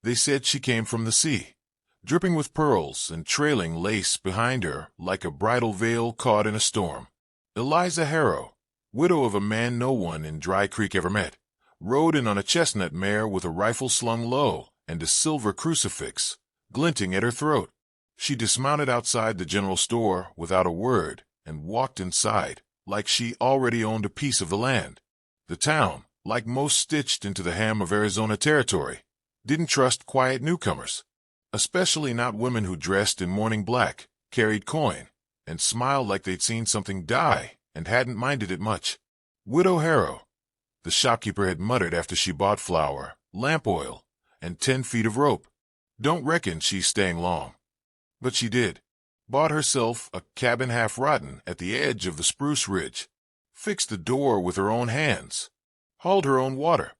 They said she came from the sea, dripping with pearls and trailing lace behind her like a bridal veil caught in a storm. Eliza Harrow, widow of a man no one in Dry Creek ever met, rode in on a chestnut mare with a rifle slung low and a silver crucifix glinting at her throat. She dismounted outside the general store without a word and walked inside like she already owned a piece of the land. The town, like most stitched into the ham of Arizona territory, didn't trust quiet newcomers, especially not women who dressed in morning black, carried coin, and smiled like they'd seen something die and hadn't minded it much. Widow Harrow, the shopkeeper had muttered after she bought flour, lamp oil, and 10 feet of rope. Don't reckon she's staying long. But she did. Bought herself a cabin half rotten at the edge of the spruce ridge, fixed the door with her own hands, hauled her own water,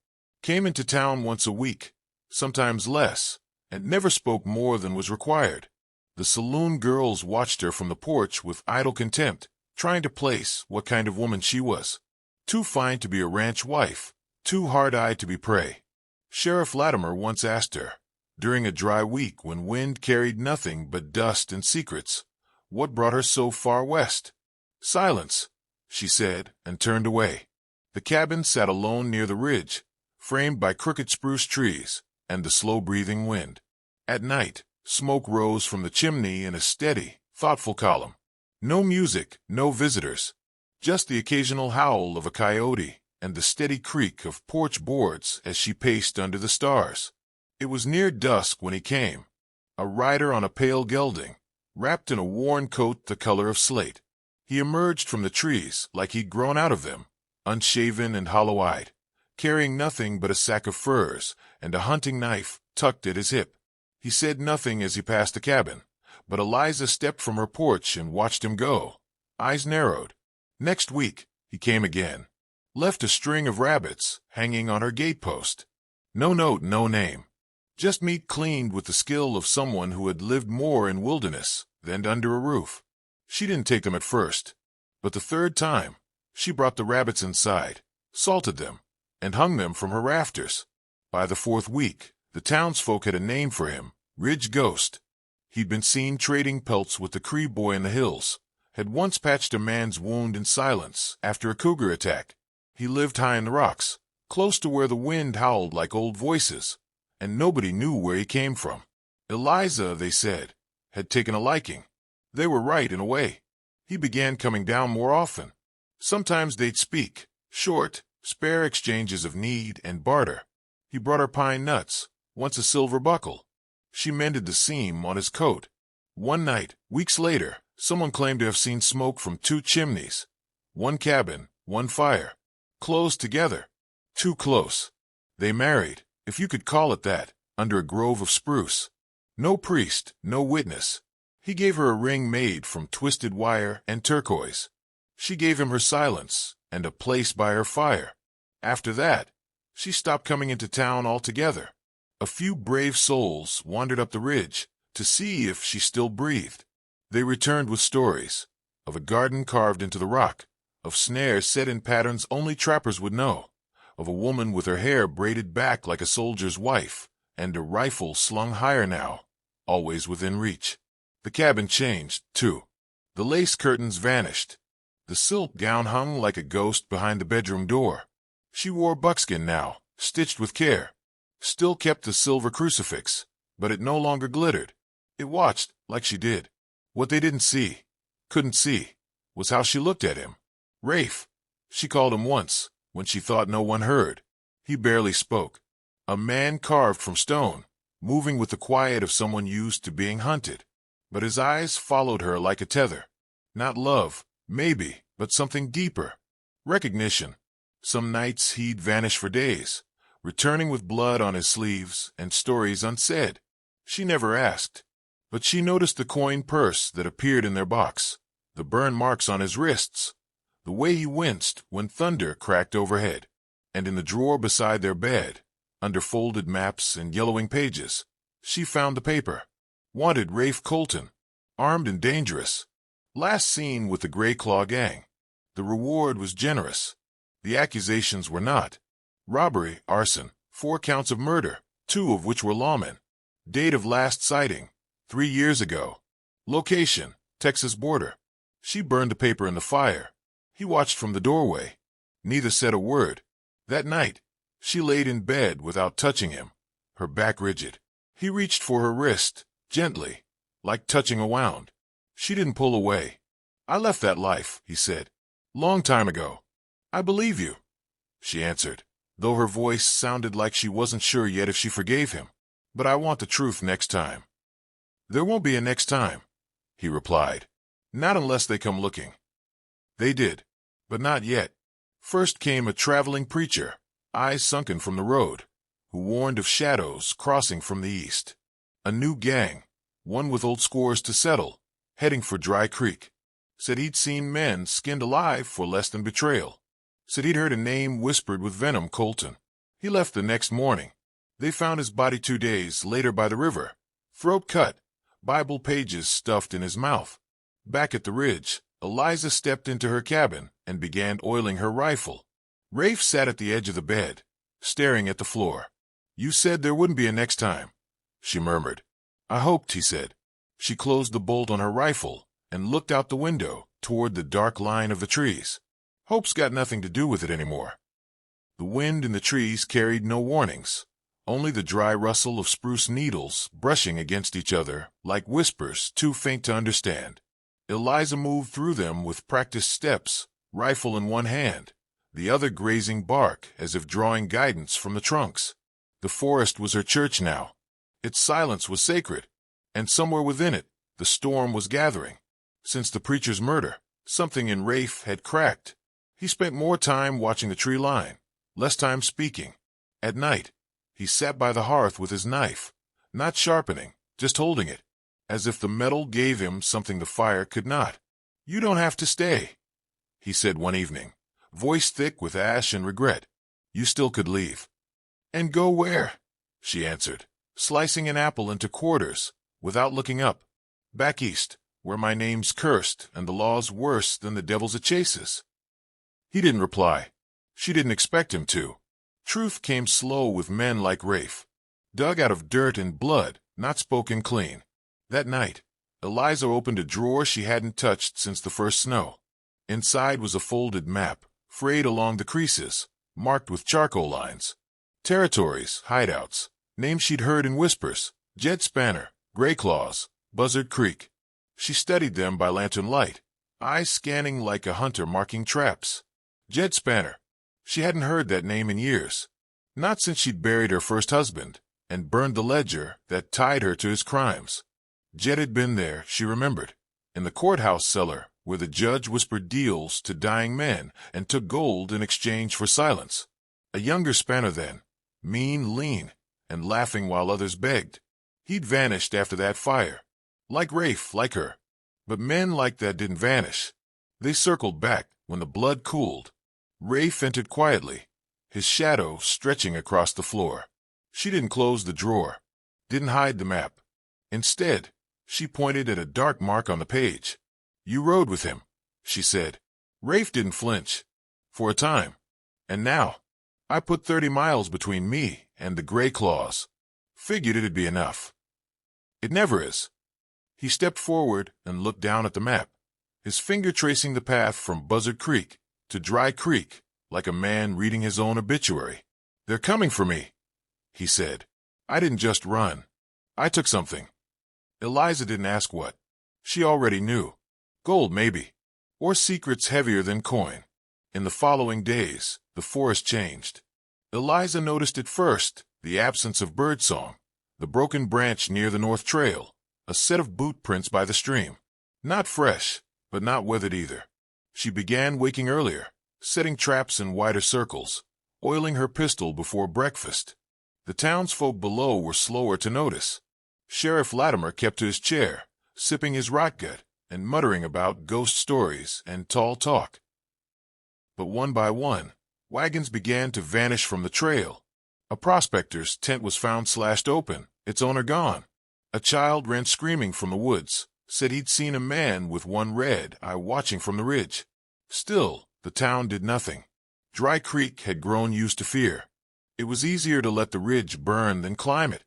came into town once a week, sometimes less, and never spoke more than was required. The saloon girls watched her from the porch with idle contempt, trying to place what kind of woman she was. Too fine to be a ranch wife, too hard-eyed to be prey. Sheriff Latimer once asked her, during a dry week when wind carried nothing but dust and secrets, what brought her so far west. Silence, she said, and turned away. The cabin sat alone near the ridge, framed by crooked spruce trees and the slow-breathing wind. At night, smoke rose from the chimney in a steady, thoughtful column. No music, no visitors, just the occasional howl of a coyote and the steady creak of porch boards as she paced under the stars. It was near dusk when he came, a rider on a pale gelding, wrapped in a worn coat the color of slate. He emerged from the trees like he'd grown out of them, unshaven and hollow-eyed, carrying nothing but a sack of furs and a hunting knife tucked at his hip. He said nothing as he passed the cabin, but Eliza stepped from her porch and watched him go, eyes narrowed. Next week, he came again, left a string of rabbits hanging on her gatepost. No note, no name. Just meat cleaned with the skill of someone who had lived more in wilderness than under a roof. She didn't take them at first, but the third time, she brought the rabbits inside, salted them, and hung them from her rafters. By the 4th week, the townsfolk had a name for him, Ridge Ghost. He'd been seen trading pelts with the Cree boy in the hills, had once patched a man's wound in silence after a cougar attack. He lived high in the rocks, close to where the wind howled like old voices, and nobody knew where he came from. Eliza, they said, had taken a liking. They were right in a way. He began coming down more often. Sometimes they'd speak, short, spare exchanges of need and barter. He brought her pine nuts, once a silver buckle. She mended the seam on his coat. One night, weeks later, someone claimed to have seen smoke from 2 chimneys. One cabin, one fire. Close together. Too close. They married, if you could call it that, under a grove of spruce. No priest, no witness. He gave her a ring made from twisted wire and turquoise. She gave him her silence and a place by her fire. After that, she stopped coming into town altogether. A few brave souls wandered up the ridge to see if she still breathed. They returned with stories of a garden carved into the rock, of snares set in patterns only trappers would know, of a woman with her hair braided back like a soldier's wife, and a rifle slung higher now, always within reach. The cabin changed, too. The lace curtains vanished. The silk gown hung like a ghost behind the bedroom door. She wore buckskin now, stitched with care. Still kept the silver crucifix, but it no longer glittered. It watched, like she did. What they didn't see, couldn't see, was how she looked at him. Rafe, she called him once, when she thought no one heard. He barely spoke. A man carved from stone, moving with the quiet of someone used to being hunted. But his eyes followed her like a tether. Not love, maybe, but something deeper. Recognition. Some nights he'd vanish for days, returning with blood on his sleeves and stories unsaid. She never asked, but she noticed the coin purse that appeared in their box, the burn marks on his wrists, the way he winced when thunder cracked overhead. And in the drawer beside their bed, under folded maps and yellowing pages, she found the paper. Wanted Rafe Colton, armed and dangerous. Last seen with the Gray Claw gang. The reward was generous. The accusations were not. Robbery, arson, 4 counts of murder, 2 of which were lawmen. Date of last sighting, 3 years ago. Location, Texas border. She burned the paper in the fire. He watched from the doorway. Neither said a word. That night, she laid in bed without touching him, her back rigid. He reached for her wrist, gently, like touching a wound. She didn't pull away. I left that life, he said. Long time ago. I believe you, she answered, though her voice sounded like she wasn't sure yet if she forgave him. But I want the truth next time. There won't be a next time, he replied. Not unless they come looking. They did, but not yet. First came a traveling preacher, eyes sunken from the road, who warned of shadows crossing from the east. A new gang, one with old scores to settle, heading for Dry Creek. Said he'd seen men skinned alive for less than betrayal. Said he'd heard a name whispered with venom, Colton. He left the next morning. They found his body 2 days later by the river, throat cut, Bible pages stuffed in his mouth. Back at the ridge, Eliza stepped into her cabin and began oiling her rifle. Rafe sat at the edge of the bed, staring at the floor. You said there wouldn't be a next time, she murmured. I hoped, he said. She closed the bolt on her rifle and looked out the window toward the dark line of the trees. Hope's got nothing to do with it anymore. The wind in the trees carried no warnings, only the dry rustle of spruce needles brushing against each other like whispers too faint to understand. Eliza moved through them with practiced steps, rifle in one hand, the other grazing bark as if drawing guidance from the trunks. The forest was her church now. Its silence was sacred, and somewhere within it, the storm was gathering. Since the preacher's murder, something in Rafe had cracked. He spent more time watching the tree line, less time speaking. At night, he sat by the hearth with his knife, not sharpening, just holding it, as if the metal gave him something the fire could not. You don't have to stay, he said one evening, voice thick with ash and regret. You still could leave. And go where? She answered, slicing an apple into quarters, without looking up. Back east, where my name's cursed and the law's worse than the devil's it chases. He didn't reply. She didn't expect him to. Truth came slow with men like Rafe, dug out of dirt and blood, not spoken clean. That night, Eliza opened a drawer she hadn't touched since the first snow. Inside was a folded map, frayed along the creases, marked with charcoal lines. Territories, hideouts, names she'd heard in whispers: Jed Spanner, Gray Claws, Buzzard Creek. She studied them by lantern light, eyes scanning like a hunter marking traps. Jed Spanner. She hadn't heard that name in years. Not since she'd buried her first husband and burned the ledger that tied her to his crimes. Jed had been there, she remembered, in the courthouse cellar where the judge whispered deals to dying men and took gold in exchange for silence. A younger Spanner then, mean, lean, and laughing while others begged. He'd vanished after that fire. Like Rafe, like her. But men like that didn't vanish. They circled back when the blood cooled. Rafe entered quietly, his shadow stretching across the floor. She didn't close the drawer, didn't hide the map. Instead, she pointed at a dark mark on the page. You rode with him, she said. Rafe didn't flinch. For a time. And now, I put 30 miles between me and the Gray Claws. Figured it'd be enough. It never is. He stepped forward and looked down at the map, his finger tracing the path from Buzzard Creek to Dry Creek, like a man reading his own obituary. They're coming for me, he said. I didn't just run. I took something. Eliza didn't ask what. She already knew. Gold, maybe. Or secrets heavier than coin. In the following days, the forest changed. Eliza noticed it first, the absence of birdsong, the broken branch near the North Trail, a set of boot prints by the stream. Not fresh, but not weathered either. She began waking earlier, setting traps in wider circles, oiling her pistol before breakfast. The townsfolk below were slower to notice. Sheriff Latimer kept to his chair, sipping his rotgut and muttering about ghost stories and tall talk. But one by one, wagons began to vanish from the trail. A prospector's tent was found slashed open, its owner gone. A child ran screaming from the woods, said he'd seen a man with one red eye watching from the ridge. Still, the town did nothing. Dry Creek had grown used to fear. It was easier to let the ridge burn than climb it.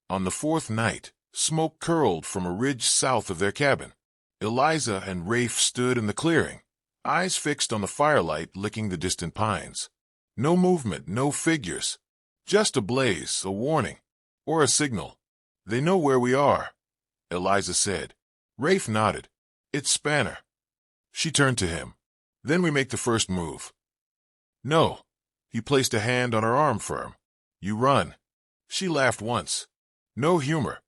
On the fourth night, smoke curled from a ridge south of their cabin. Eliza and Rafe stood in the clearing, eyes fixed on the firelight licking the distant pines. No movement, no figures. Just a blaze, a warning, or a signal. They know where we are, Eliza said. Rafe nodded. It's Spanner. She turned to him. Then we make the first move. No. He placed a hand on her arm firm. You run. She laughed once. No humor.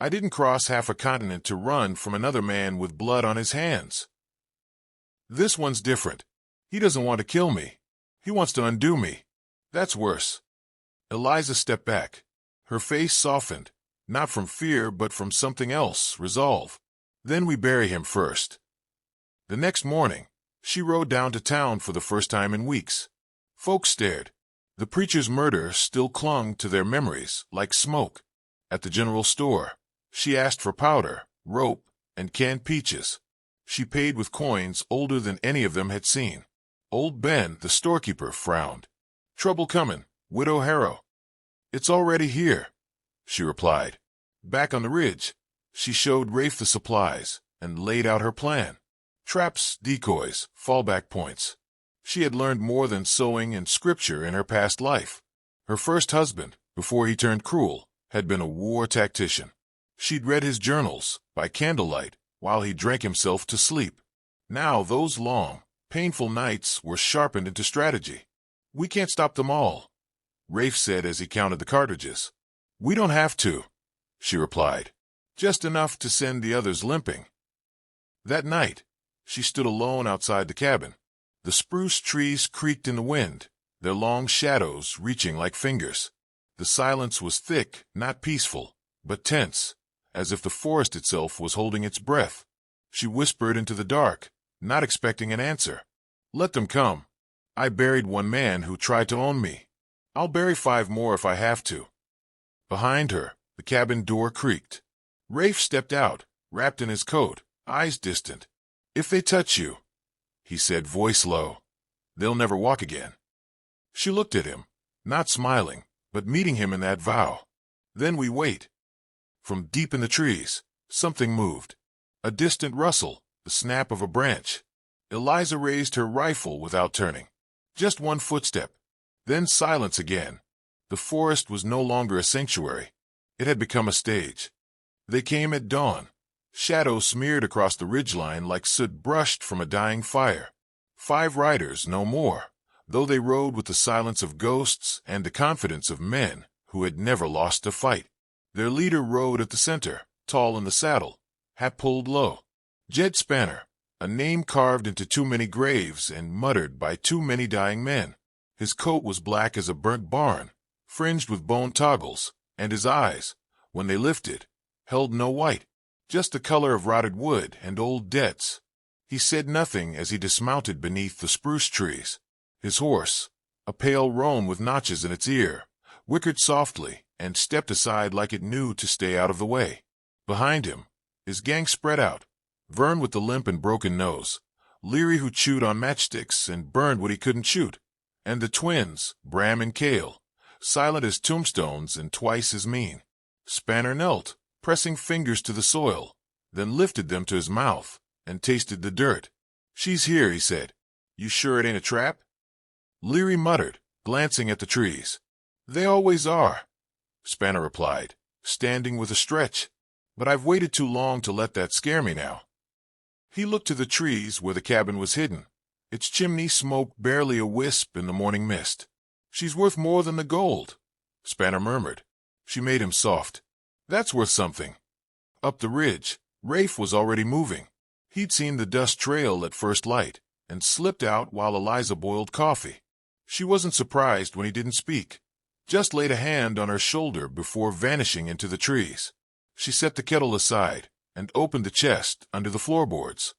I didn't cross half a continent to run from another man with blood on his hands. This one's different. He doesn't want to kill me. He wants to undo me. That's worse. Eliza stepped back. Her face softened, not from fear but from something else, resolve. Then we bury him first. The next morning, she rode down to town for the first time in weeks. Folks stared. The preacher's murder still clung to their memories like smoke. At the general store, she asked for powder, rope, and canned peaches. She paid with coins older than any of them had seen. Old Ben, the storekeeper, frowned. Trouble comin', Widow Harrow. It's already here, she replied. Back on the ridge, she showed Rafe the supplies and laid out her plan. Traps, decoys, fallback points. She had learned more than sewing and scripture in her past life. Her first husband, before he turned cruel, had been a war tactician. She'd read his journals, by candlelight, while he drank himself to sleep. Now those long, painful nights were sharpened into strategy. We can't stop them all, Rafe said as he counted the cartridges. We don't have to, she replied. Just enough to send the others limping. That night, she stood alone outside the cabin. The spruce trees creaked in the wind, their long shadows reaching like fingers. The silence was thick, not peaceful, but tense, as if the forest itself was holding its breath. She whispered into the dark, not expecting an answer. Let them come. I buried one man who tried to own me. I'll bury 5 more if I have to. Behind her, the cabin door creaked. Rafe stepped out, wrapped in his coat, eyes distant. If they touch you, he said, voice low, they'll never walk again. She looked at him, not smiling, but meeting him in that vow. Then we wait. From deep in the trees, something moved. A distant rustle, the snap of a branch. Eliza raised her rifle without turning. Just one footstep. Then silence again. The forest was no longer a sanctuary. It had become a stage. They came at dawn. Shadows smeared across the ridgeline like soot brushed from a dying fire. 5 riders, no more, though they rode with the silence of ghosts and the confidence of men who had never lost a fight. Their leader rode at the center, tall in the saddle, hat pulled low. Jed Spanner, a name carved into too many graves and muttered by too many dying men. His coat was black as a burnt barn, fringed with bone toggles, and his eyes, when they lifted, held no white. Just the color of rotted wood and old debts. He said nothing as he dismounted beneath the spruce trees. His horse, a pale roan with notches in its ear, whickered softly and stepped aside like it knew to stay out of the way. Behind him, his gang spread out. Vern with the limp and broken nose, Leary who chewed on matchsticks and burned what he couldn't shoot, and the twins, Bram and Cale, silent as tombstones and twice as mean. Spanner knelt, pressing fingers to the soil, then lifted them to his mouth and tasted the dirt. She's here, he said. You sure it ain't a trap? Leary muttered, glancing at the trees. They always are, Spanner replied, standing with a stretch. But I've waited too long to let that scare me now. He looked to the trees where the cabin was hidden. Its chimney smoked barely a wisp in the morning mist. She's worth more than the gold, Spanner murmured. She made him soft. That's worth something. Up the ridge, Rafe was already moving. He'd seen the dust trail at first light and slipped out while Eliza boiled coffee. She wasn't surprised when he didn't speak, just laid a hand on her shoulder before vanishing into the trees. She set the kettle aside and opened the chest under the floorboards.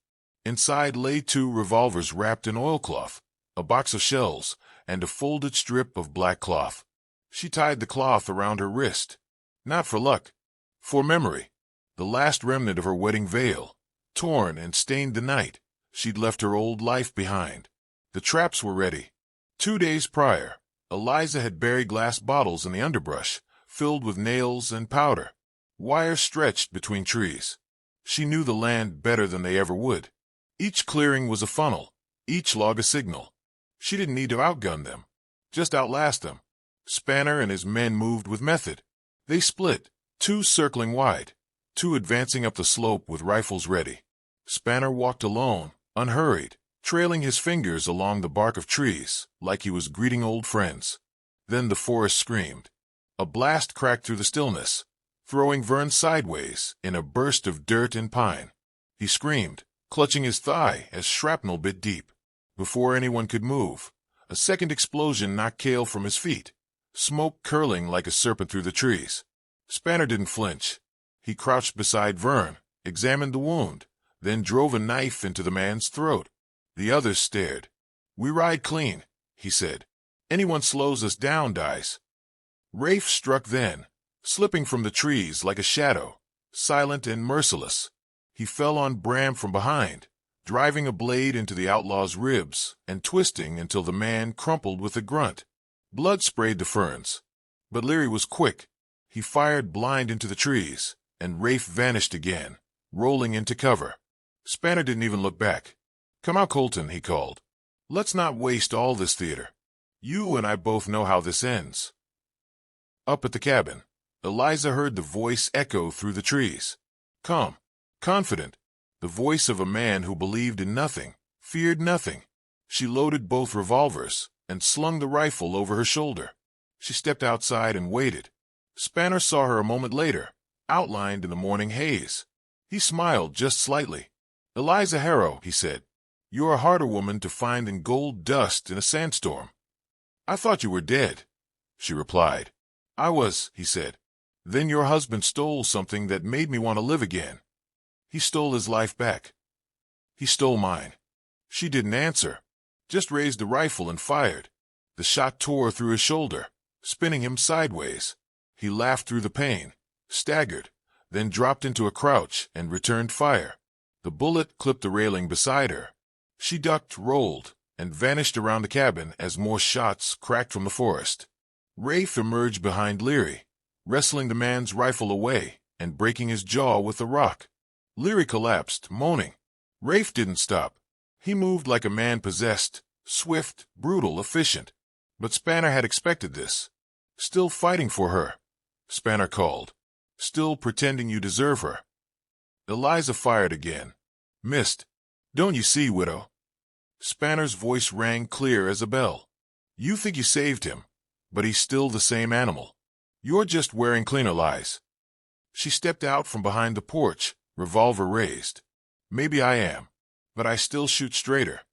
Inside lay 2 revolvers wrapped in oilcloth, a box of shells, and a folded strip of black cloth. She tied the cloth around her wrist. Not for luck, for memory. The last remnant of her wedding veil, torn and stained the night she'd left her old life behind. The traps were ready. 2 days prior, Eliza had buried glass bottles in the underbrush, filled with nails and powder. Wires stretched between trees. She knew the land better than they ever would. Each clearing was a funnel, each log a signal. She didn't need to outgun them, just outlast them. Spanner and his men moved with method. They split, two circling wide, two advancing up the slope with rifles ready. Spanner walked alone, unhurried, trailing his fingers along the bark of trees like he was greeting old friends. Then the forest screamed. A blast cracked through the stillness, throwing Vern sideways in a burst of dirt and pine. He screamed, clutching his thigh as shrapnel bit deep. Before anyone could move, a second explosion knocked Cale from his feet, smoke curling like a serpent through the trees. Spanner didn't flinch. He crouched beside Vern, examined the wound, then drove a knife into the man's throat. The others stared. "We ride clean," he said. "Anyone slows us down dies." Rafe struck then, slipping from the trees like a shadow, silent and merciless. He fell on Bram from behind, driving a blade into the outlaw's ribs and twisting until the man crumpled with a grunt. Blood sprayed the ferns. But Leary was quick. He fired blind into the trees, and Rafe vanished again, rolling into cover. Spanner didn't even look back. "Come out, Colton," he called. "Let's not waste all this theater. You and I both know how this ends." Up at the cabin, Eliza heard the voice echo through the trees. Calm, confident, the voice of a man who believed in nothing, feared nothing. She loaded both revolvers and slung the rifle over her shoulder. She stepped outside and waited. Spanner saw her a moment later, outlined in the morning haze. He smiled just slightly. "Eliza Harrow," he said, "you're a harder woman to find than gold dust in a sandstorm." "I thought you were dead," she replied. "I was," he said. "Then your husband stole something that made me want to live again." "He stole his life back." "He stole mine." She didn't answer, just raised the rifle and fired. The shot tore through his shoulder, spinning him sideways. He laughed through the pain, staggered, then dropped into a crouch and returned fire. The bullet clipped the railing beside her. She ducked, rolled, and vanished around the cabin as more shots cracked from the forest. Rafe emerged behind Leary, wrestling the man's rifle away and breaking his jaw with a rock. Leary collapsed, moaning. Rafe didn't stop. He moved like a man possessed, swift, brutal, efficient. But Spanner had expected this. "Still fighting for her," Spanner called. "Still pretending you deserve her." Eliza fired again. Missed. "Don't you see, widow?" Spanner's voice rang clear as a bell. "You think you saved him, but he's still the same animal. You're just wearing cleaner lies." She stepped out from behind the porch, revolver raised. "Maybe I am, but I still shoot straighter."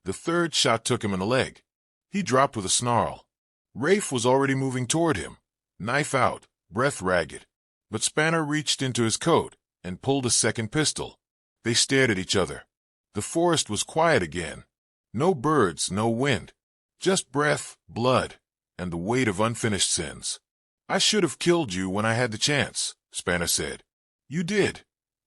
The third shot took him in the leg. He dropped with a snarl. Rafe was already moving toward him, knife out, breath ragged. But Spanner reached into his coat and pulled a second pistol. They stared at each other. The forest was quiet again. No birds, no wind. Just breath, blood, and the weight of unfinished sins. "I should have killed you when I had the chance," Spanner said. "You did,"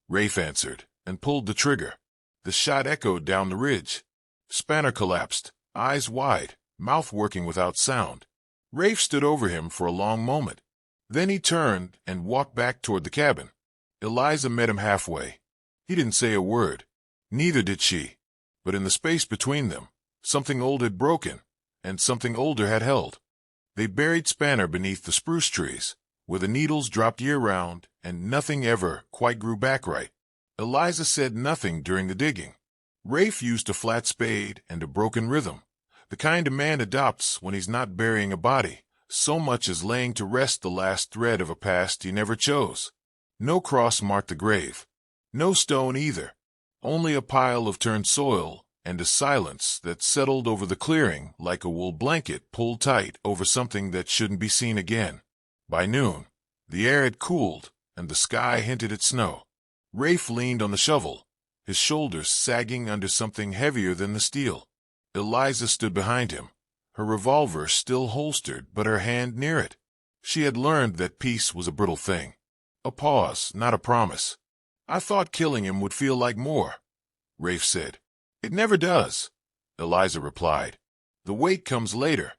Rafe answered, and pulled the trigger. The shot echoed down the ridge. Spanner collapsed, eyes wide, mouth working without sound. Rafe stood over him for a long moment. Then he turned and walked back toward the cabin. Eliza met him halfway. He didn't say a word. Neither did she. But in the space between them, something old had broken, and something older had held. They buried Spanner beneath the spruce trees, where the needles dropped year-round, and nothing ever quite grew back right. Eliza said nothing during the digging. Rafe used a flat spade and a broken rhythm, the kind a man adopts when he's not burying a body, so much as laying to rest the last thread of a past he never chose. No cross marked the grave. No stone either. Only a pile of turned soil and a silence that settled over the clearing like a wool blanket pulled tight over something that shouldn't be seen again. By noon, the air had cooled and the sky hinted at snow. Rafe leaned on the shovel, his shoulders sagging under something heavier than the steel. Eliza stood behind him, her revolver still holstered but her hand near it. She had learned that peace was a brittle thing. A pause, not a promise. "I thought killing him would feel like more," Rafe said. "It never does," Eliza replied. "The weight comes later."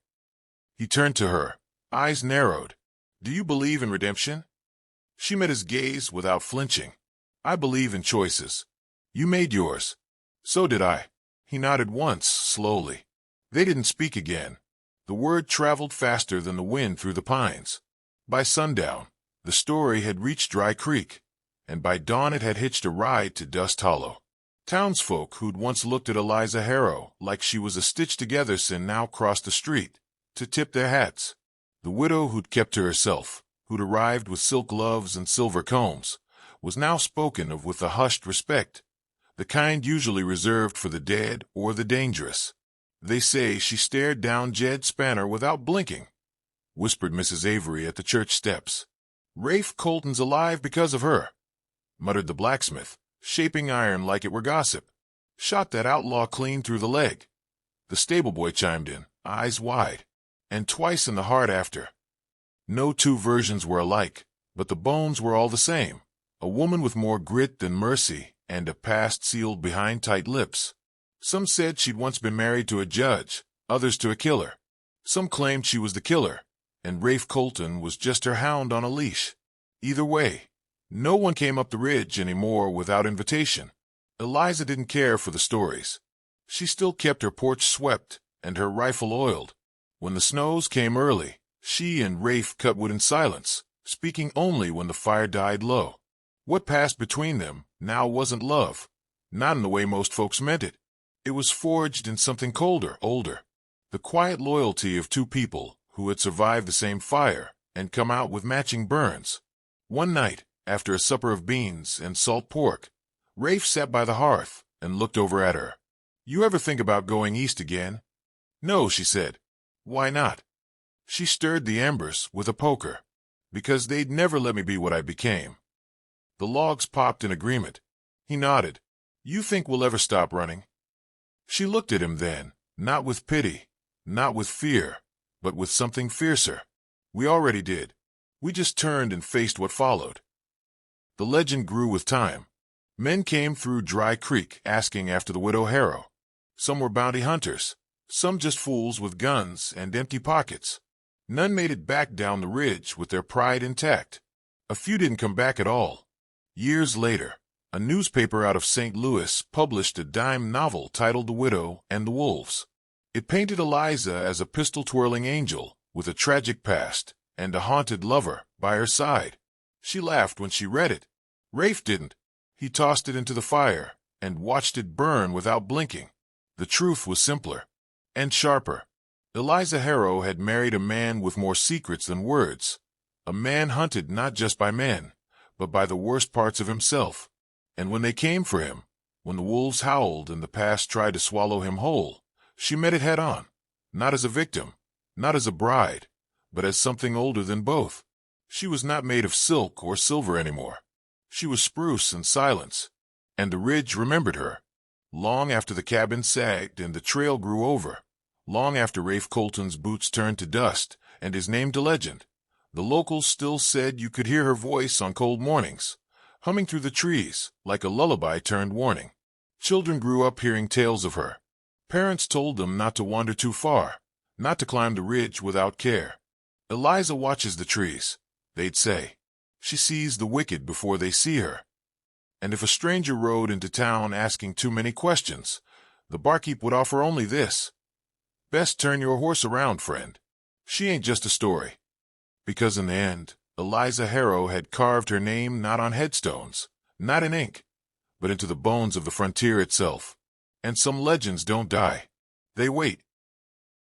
He turned to her, eyes narrowed. Do you believe in redemption? She met his gaze without flinching. I believe in choices. You made yours. So did I. He nodded once, slowly. They didn't speak again. The word traveled faster than the wind through the pines. By sundown, the story had reached Dry Creek, and by dawn it had hitched a ride to Dust Hollow. Townsfolk who'd once looked at Eliza Harrow like she was a stitched-together sin now crossed the street to tip their hats. The widow who'd kept to herself, who'd arrived with silk gloves and silver combs, was now spoken of with a hushed respect, the kind usually reserved for the dead or the dangerous. They say she stared down Jed Spanner without blinking, whispered Mrs. Avery at the church steps. Rafe Colton's alive because of her, muttered the blacksmith, shaping iron like it were gossip. Shot that outlaw clean through the leg. The stable boy chimed in, eyes wide, and twice in the heart after. No two versions were alike, but the bones were all the same. A woman with more grit than mercy, and a past sealed behind tight lips. Some said she'd once been married to a judge, others to a killer. Some claimed she was the killer, and Rafe Colton was just her hound on a leash. Either way, no one came up the ridge anymore without invitation. Eliza didn't care for the stories. She still kept her porch swept and her rifle oiled. When the snows came early, she and Rafe cut wood in silence, speaking only when the fire died low. What passed between them now wasn't love, not in the way most folks meant it. It was forged in something colder, older. The quiet loyalty of two people who had survived the same fire and come out with matching burns. One night, after a supper of beans and salt pork, Rafe sat by the hearth and looked over at her. You ever think about going east again? No, she said. Why not? She stirred the embers with a poker. Because they'd never let me be what I became. The logs popped in agreement. He nodded. You think we'll ever stop running? She looked at him then, not with pity, not with fear, but with something fiercer. We already did. We just turned and faced what followed. The legend grew with time. Men came through Dry Creek asking after the widow Harrow. Some were bounty hunters, some just fools with guns and empty pockets. None made it back down the ridge with their pride intact. A few didn't come back at all. Years later, a newspaper out of St. Louis published a dime novel titled The Widow and the Wolves. It painted Eliza as a pistol-twirling angel with a tragic past and a haunted lover by her side. She laughed when she read it. Rafe didn't. He tossed it into the fire and watched it burn without blinking. The truth was simpler and sharper. Eliza Harrow had married a man with more secrets than words, a man hunted not just by men, but by the worst parts of himself. And when they came for him, when the wolves howled and the past tried to swallow him whole, she met it head-on, not as a victim, not as a bride, but as something older than both. She was not made of silk or silver anymore. She was spruce and silence, and the ridge remembered her. Long after the cabin sagged and the trail grew over, long after Rafe Colton's boots turned to dust and his name to legend, the locals still said you could hear her voice on cold mornings, humming through the trees like a lullaby turned warning. Children grew up hearing tales of her. Parents told them not to wander too far, not to climb the ridge without care. Eliza watches the trees, they'd say. She sees the wicked before they see her. And if a stranger rode into town asking too many questions, the barkeep would offer only this. Best turn your horse around, friend. She ain't just a story. Because in the end, Eliza Harrow had carved her name not on headstones, not in ink, but into the bones of the frontier itself. And some legends don't die. They wait.